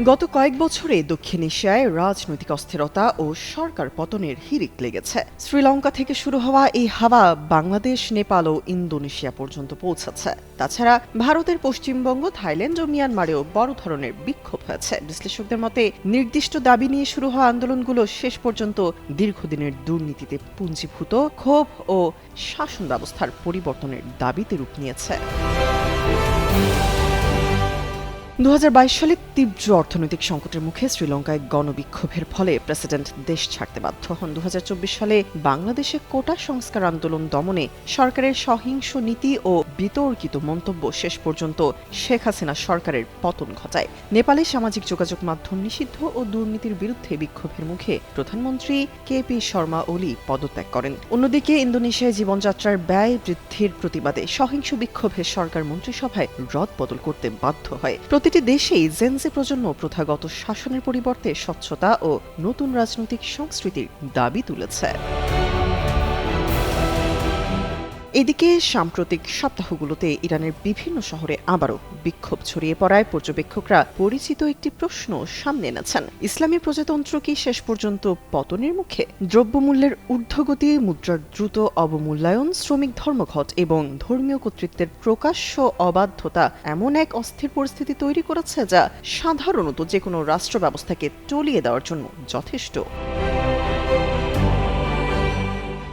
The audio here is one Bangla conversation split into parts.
গত কয়েক বছরে দক্ষিণ এশিয়ায় রাজনৈতিক অস্থিরতা ও সরকার পতনের হিড়িক লেগেছে। শ্রীলঙ্কা থেকে শুরু হওয়া এই হাওয়া বাংলাদেশ, নেপাল ও ইন্দোনেশিয়া পর্যন্ত পৌঁছেছে। তাছাড়া ভারতের পশ্চিমবঙ্গ, থাইল্যান্ড ও মিয়ানমারেও বড় ধরনের বিক্ষোভ হয়েছে। বিশ্লেষকদের মতে নির্দিষ্ট দাবি নিয়ে শুরু হওয়া আন্দোলনগুলো শেষ পর্যন্ত দীর্ঘদিনের দুর্নীতিতে পুঞ্জীভূত ক্ষোভ ও শাসন ব্যবস্থার পরিবর্তনের দাবিতে রূপ নিয়েছে। 2022 সালে তীব্র অর্থনৈতিক সংকটের মুখে শ্রীলঙ্কায় গণবিক্ষোভের ফলে প্রেসিডেন্ট দেশ ছাড়তে বাধ্য হন। 2024 সালে বাংলাদেশে কোটা সংস্কার আন্দোলন দমনে সরকারের সহিংস নীতি ও বিতর্কিত মন্তব্য শেষ পর্যন্ত শেখ হাসিনা সরকারের পতন ঘটায়। নেপালে সামাজিক যোগাযোগ মাধ্যম নিষিদ্ধ ও দুর্নীতির বিরুদ্ধে বিক্ষোভের মুখে প্রধানমন্ত্রী কেপি শর্মা ওলি পদত্যাগ করেন। অন্যদিকে ইন্দোনেশিয়ায় জীবনযাত্রার ব্যয় বৃদ্ধির প্রতিবাদে সহিংস বিক্ষোভে সরকার মন্ত্রিসভায় রদবদল করতে বাধ্য হয়। প্রতিটি দেশেই জেনজি প্রজন্ম প্রথাগত শাসনের পরিবর্তে স্বচ্ছতা ও নতুন রাজনৈতিক সংস্কৃতির দাবি তুলেছে। এদিকে সাম্প্রতিক সপ্তাহগুলোতে ইরানের বিভিন্ন শহরে আবারও বিক্ষোভ ছড়িয়ে পড়ায় পর্যবেক্ষকরা পরিচিত একটি প্রশ্ন সামনে এনেছেন। ইসলামী প্রজাতন্ত্র কি শেষ পর্যন্ত পতনের মুখে? দ্রব্যমূল্যের ঊর্ধ্বগতি, মুদ্রার দ্রুত অবমূল্যায়ন, শ্রমিক ধর্মঘট এবং ধর্মীয় কর্তৃত্বের প্রকাশ্য অবাধ্যতা এমন এক অস্থির পরিস্থিতি তৈরি করেছে যা সাধারণত যে কোনো রাষ্ট্র ব্যবস্থাকে টলিয়ে দেওয়ার জন্য যথেষ্ট।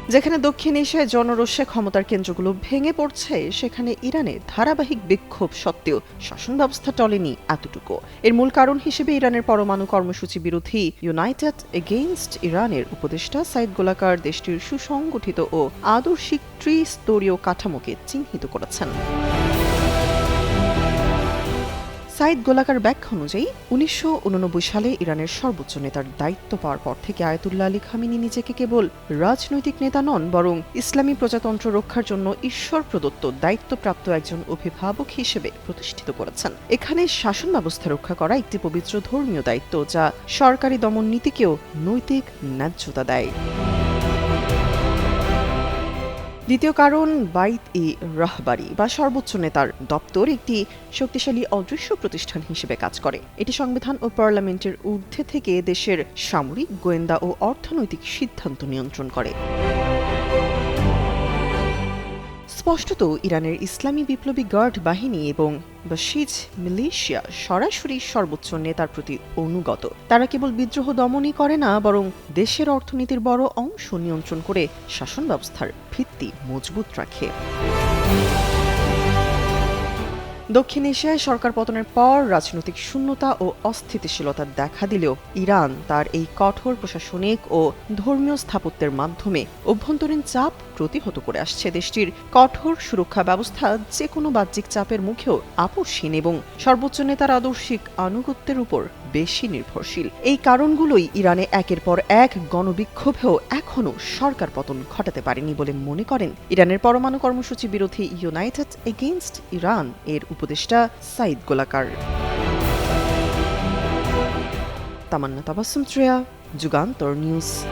যেখানে দক্ষিণ এশিয়ায় জনরোষে ক্ষমতার কেন্দ্রগুলো ভেঙে পড়ছে, সেখানে ইরানে ধারাবাহিক বিক্ষোভ সত্ত্বেও শাসন ব্যবস্থা টলেনি এতটুকু। এর মূল কারণ হিসেবে ইরানের পরমাণু কর্মসূচি বিরোধী ইউনাইটেড এগেইনস্ট ইরানের উপদেষ্টা সাইদ গোলাকার দেশটির সুসংগঠিত ও আদর্শিক ত্রিস্তরীয় কাঠামোকে চিহ্নিত করেছেন। সাইদ গোলাকার ব্যাখ্যা অনুযায়ী 1989 সালে ইরানের সর্বোচ্চ নেতার দায়িত্ব পাওয়ার পর থেকে আয়াতুল্লাহ আলী খামেনি নিজেকে কেবল রাজনৈতিক নেতা নন, বরং ইসলামী প্রজাতন্ত্র রক্ষার জন্য ঈশ্বর প্রদত্ত দায়িত্বপ্রাপ্ত একজন অভিভাবক হিসেবে প্রতিষ্ঠিত করেছেন। এখানে শাসন ব্যবস্থা রক্ষা করা একটি পবিত্র ধর্মীয় দায়িত্ব যা সরকারি দমন নীতিকেও নৈতিক ন্যায্যতা দেয়। দ্বিতীয় কারণ, বাইত-ই রাহবারি বা সর্বোচ্চ নেতার দপ্তর একটি শক্তিশালী অদৃশ্য প্রতিষ্ঠান হিসেবে কাজ করে। এটি সংবিধান ও পার্লামেন্টের ঊর্ধ্বে থেকে দেশের সামরিক, গোয়েন্দা ও অর্থনৈতিক সিদ্ধান্ত নিয়ন্ত্রণ করে। স্পষ্টত ইরানের ইসলামী বিপ্লবী গার্ড বাহিনী এবং বাশিজ মিলিশিয়া সরাসরি সর্বোচ্চ নেতার প্রতি অনুগত। তারা কেবল বিদ্রোহ দমনই করে না, বরং দেশের অর্থনীতির বড় অংশ নিয়ন্ত্রণ করে শাসন ব্যবস্থার ভিত্তি মজবুত রাখে। দক্ষিণ এশিয়ায় সরকার পতনের পর রাজনৈতিক শূন্যতা ও অস্থিতিশীলতা দেখা দিলেও ইরান তার এই কঠোর প্রশাসনিক ও ধর্মীয় স্থাপত্যের মাধ্যমে অভ্যন্তরীণ চাপ প্রতিহত করে আসছে। দেশটির কঠোর সুরক্ষা ব্যবস্থা যে কোনো বাহ্যিক চাপের মুখেও আপোষহীন এবং সর্বোচ্চ নেতার আদর্শিক আনুগত্যের উপর বেশি নির্ভরশীল। এই কারণগুলোই ইরানে একের পর এক গণবিক্ষোভেও এখনও সরকার পতন ঘটাতে পারেনি বলে মনে করেন ইরানের পরমাণু কর্মসূচি বিরোধী ইউনাইটেড এগেইনস্ট ইরান এর উপদেষ্টা সাইদ গোলাকার। তামান্না তাবাসসুম, যুগান্তর নিউজ।